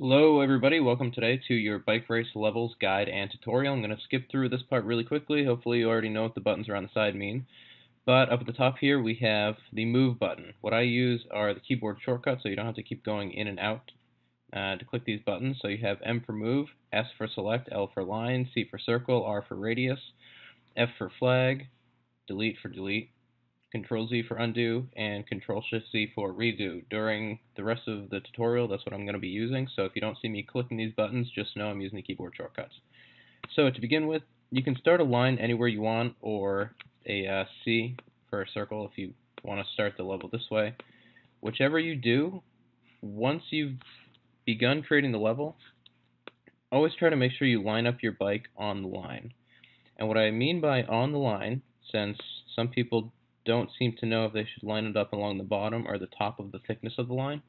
Hello everybody, welcome today to your bike race levels guide and tutorial. I'm going to skip through this part really quickly. Hopefully you already know what the buttons around the side mean. But up at the top here we have the move button. What I use are the keyboard shortcuts so you don't have to keep going in and out to click these buttons. So you have M for move, S for select, L for line, C for circle, R for radius, F for flag, delete for delete, Control Z for undo, and Control Shift Z for redo. During the rest of the tutorial, that's what I'm going to be using, so if you don't see me clicking these buttons, just know I'm using the keyboard shortcuts. So to begin with, you can start a line anywhere you want, or a C for a circle if you want to start the level this way. Whichever you do, once you've begun creating the level, always try to make sure you line up your bike on the line. And what I mean by on the line, since some people don't seem to know if they should line it up along the bottom or the top of the thickness of the line.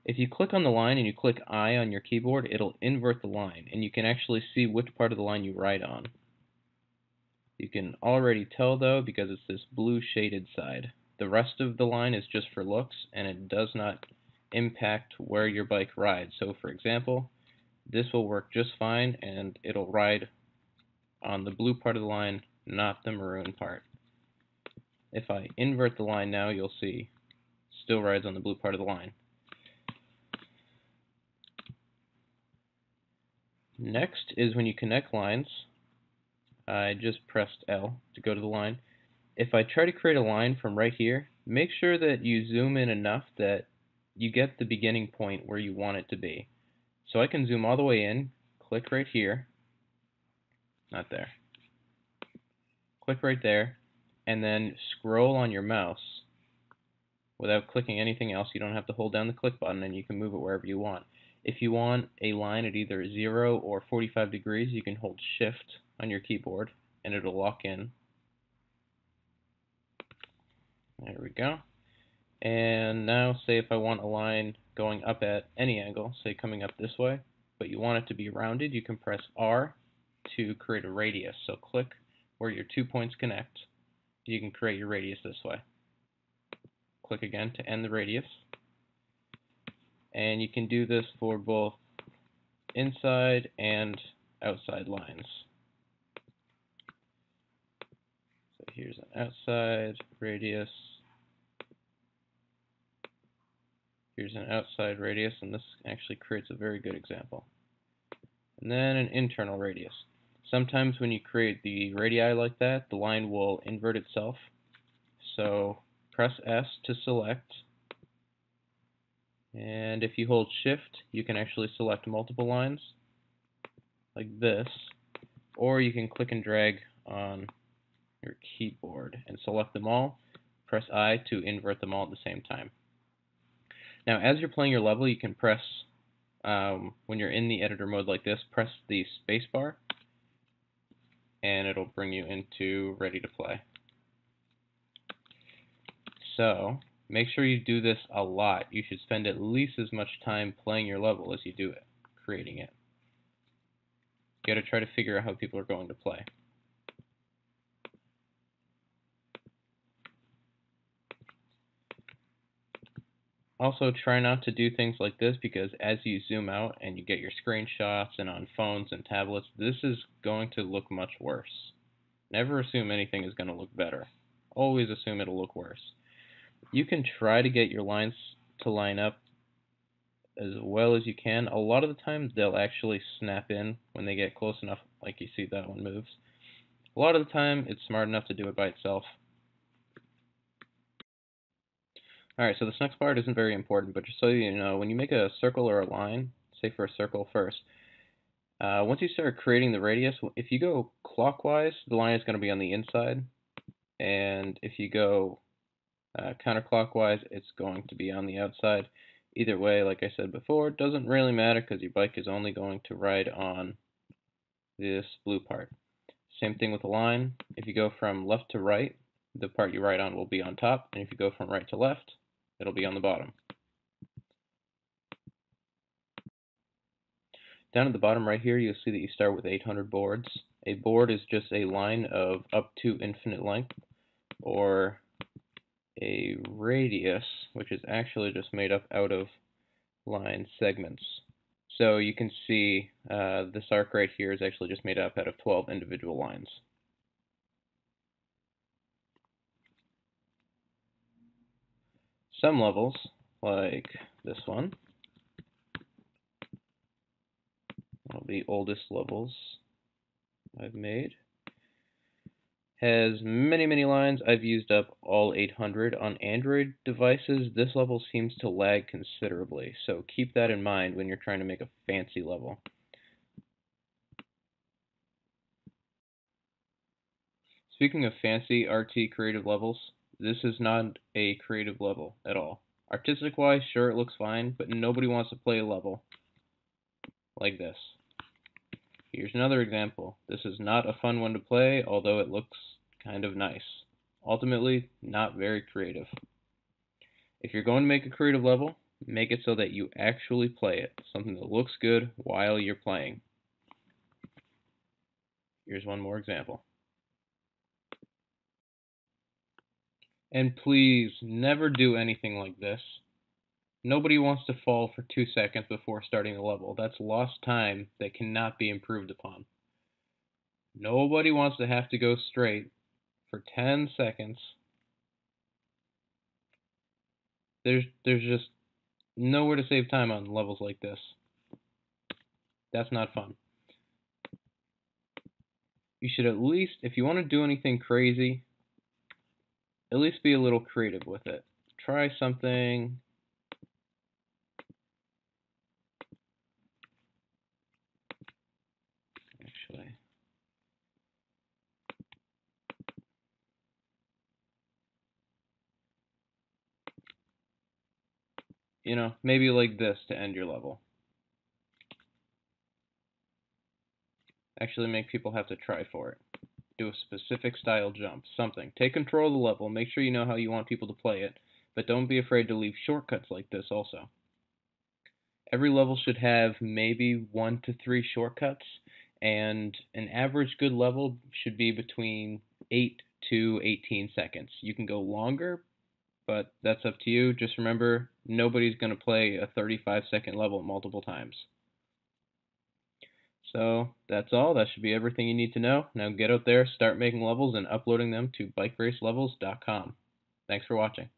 If you click on the line and you click I on your keyboard, it'll invert the line, and you can actually see which part of the line you write on. You can already tell though because it's this blue shaded side. The rest of the line is just for looks, and it does not impact where your bike rides. So for example, this will work just fine and it'll ride on the blue part of the line, not the maroon part. If I invert the line now, you'll see still rides on the blue part of the line. Next is when you connect lines. I just pressed L to go to the line. If I try to create a line from right here, make sure that you zoom in enough that you get the beginning point where you want it to be. So I can zoom all the way in, click right here, not there, click right there, and then scroll on your mouse without clicking anything else. You don't have to hold down the click button, and you can move it wherever you want. If you want a line at either 0 or 45 degrees, you can hold Shift on your keyboard and it'll lock in. There we go. And now say if I want a line going up at any angle, say coming up this way, but you want it to be rounded, you can press R to create a radius. So click where your 2 points connect. You can create your radius this way. Click again to end the radius. And you can do this for both inside and outside lines. So here's an outside radius. Here's an outside radius, and this actually creates a very good example. And then an internal radius. Sometimes when you create the radii like that, the line will invert itself. So press S to select. And if you hold Shift, you can actually select multiple lines, like this, or you can click and drag on your keyboard and select them all. Press I to invert them all at the same time. Now, as you're playing your level, you can press, when you're in the editor mode like this, press the spacebar, and it'll bring you into ready to play. So make sure you do this a lot. You should spend at least as much time playing your level as you do it, creating it. You got to try to figure out how people are going to play. Also, try not to do things like this because as you zoom out and you get your screenshots and on phones and tablets, this is going to look much worse. Never assume anything is going to look better. Always assume it'll look worse. You can try to get your lines to line up as well as you can. A lot of the time they'll actually snap in when they get close enough, like you see that one moves. A lot of the time it's smart enough to do it by itself. Alright, so this next part isn't very important, but just so you know, when you make a circle or a line, say for a circle first, once you start creating the radius, if you go clockwise, the line is going to be on the inside, and if you go counterclockwise, it's going to be on the outside. Either way, like I said before, it doesn't really matter because your bike is only going to ride on this blue part. Same thing with the line. If you go from left to right, the part you ride on will be on top, and if you go from right to left, it'll be on the bottom. Down at the bottom right here, you'll see that you start with 800 boards. A board is just a line of up to infinite length, or a radius, which is actually just made up out of line segments. So you can see this arc right here is actually just made up out of 12 individual lines. Some levels, like this one, one of the oldest levels I've made, has many lines. I've used up all 800. On Android devices, this level seems to lag considerably, so keep that in mind when you're trying to make a fancy level. Speaking of fancy RT creative levels, this is not a creative level at all. Artistic-wise, sure, it looks fine, but nobody wants to play a level like this. Here's another example. This is not a fun one to play, although it looks kind of nice. Ultimately, not very creative. If you're going to make a creative level, make it so that you actually play it, something that looks good while you're playing. Here's one more example. And please, never do anything like this. Nobody wants to fall for 2 seconds before starting a level. That's lost time that cannot be improved upon. Nobody wants to have to go straight for 10 seconds. There's just nowhere to save time on levels like this. That's not fun. You should at least, if you want to do anything crazy, at least be a little creative with it. Try something. Actually, maybe like this to end your level. Actually make people have to try for it. Do a specific style jump, something. Take control of the level, make sure you know how you want people to play it, but don't be afraid to leave shortcuts like this also. Every level should have maybe 1 to 3 shortcuts, and an average good level should be between 8 to 18 seconds. You can go longer, but that's up to you. Just remember, nobody's going to play a 35-second level multiple times. So that's all. That should be everything you need to know. Now get out there, start making levels, and uploading them to bikeracelevels.com. Thanks for watching.